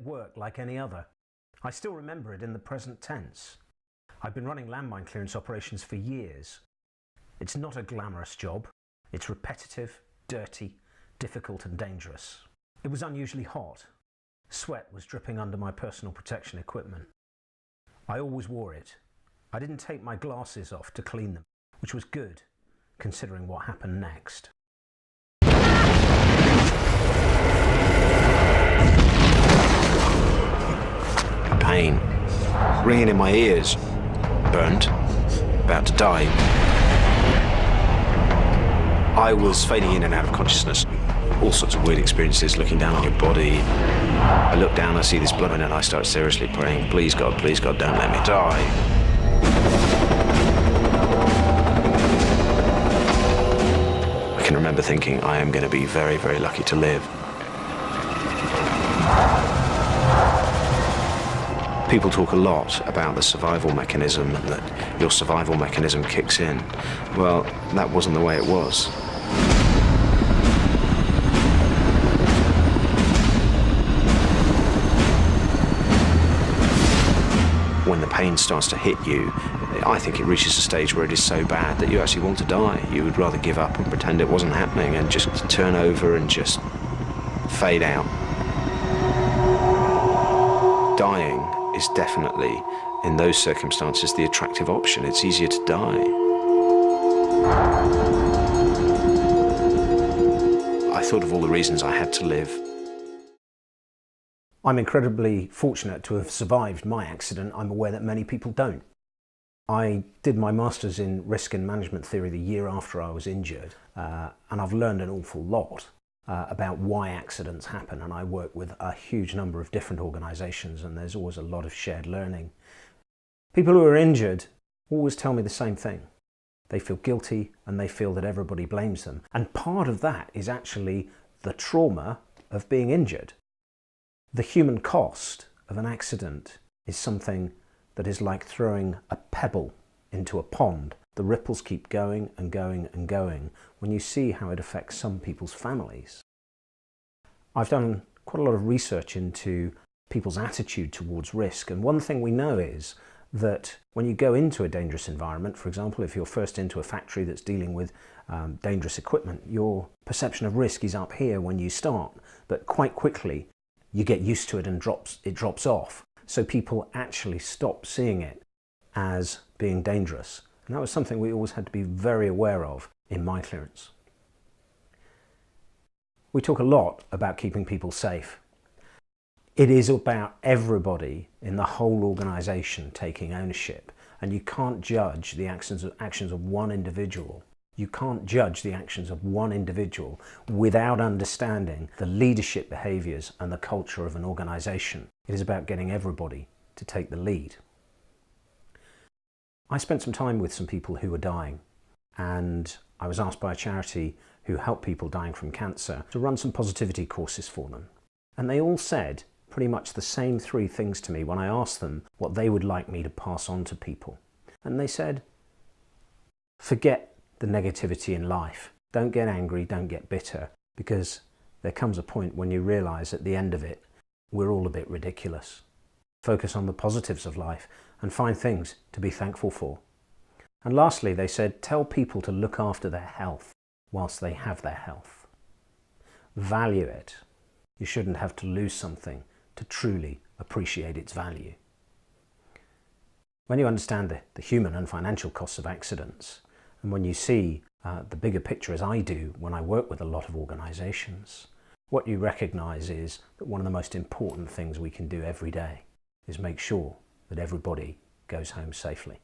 work like any other. I still remember it in the present tense. I've been running landmine clearance operations for years. It's not a glamorous job. It's repetitive, dirty, difficult and dangerous. It was unusually hot. Sweat was dripping under my personal protection equipment. I always wore it. I didn't take my glasses off to clean them, which was good, considering what happened next. Pain, ringing in my ears, burnt, about to die. I was fading in and out of consciousness. All sorts of weird experiences, looking down on your body. I look down, I see this blood, and I start seriously praying, please God, don't let me die. I can remember thinking, I am going to be very, very lucky to live. People talk a lot about the survival mechanism and that your survival mechanism kicks in. Well, that wasn't the way it was. When the pain starts to hit you, I think it reaches a stage where it is so bad that you actually want to die. You would rather give up and pretend it wasn't happening and just turn over and just fade out. Dying is definitely, in those circumstances, the attractive option. It's easier to die. I thought of all the reasons I had to live. I'm incredibly fortunate to have survived my accident. I'm aware that many people don't. I did my master's in risk and management theory the year after I was injured, and I've learned an awful lot about why accidents happen, and I work with a huge number of different organisations, and there's always a lot of shared learning. People who are injured always tell me the same thing. They feel guilty and they feel that everybody blames them, and part of that is actually the trauma of being injured. The human cost of an accident is something that is like throwing a pebble into a pond. The ripples keep going and going and going when you see how it affects some people's families. I've done quite a lot of research into people's attitude towards risk, and one thing we know is that when you go into a dangerous environment, for example, if you're first into a factory that's dealing with dangerous equipment, your perception of risk is up here when you start, but quite quickly you get used to it and it drops off. So people actually stop seeing it as being dangerous. And that was something we always had to be very aware of in my clearance. We talk a lot about keeping people safe. It is about everybody in the whole organisation taking ownership, and you can't judge the actions of one individual. You can't judge the actions of one individual without understanding the leadership behaviours and the culture of an organisation. It is about getting everybody to take the lead. I spent some time with some people who were dying, and I was asked by a charity who help people dying from cancer to run some positivity courses for them. And they all said pretty much the same three things to me when I asked them what they would like me to pass on to people. And they said, forget the negativity in life. Don't get angry, don't get bitter, because there comes a point when you realise at the end of it, we're all a bit ridiculous. Focus on the positives of life and find things to be thankful for. And lastly, they said, tell people to look after their health whilst they have their health. Value it. You shouldn't have to lose something to truly appreciate its value. When you understand the human and financial costs of accidents, and when you see the bigger picture as I do when I work with a lot of organisations, what you recognise is that one of the most important things we can do every day is make sure that everybody goes home safely.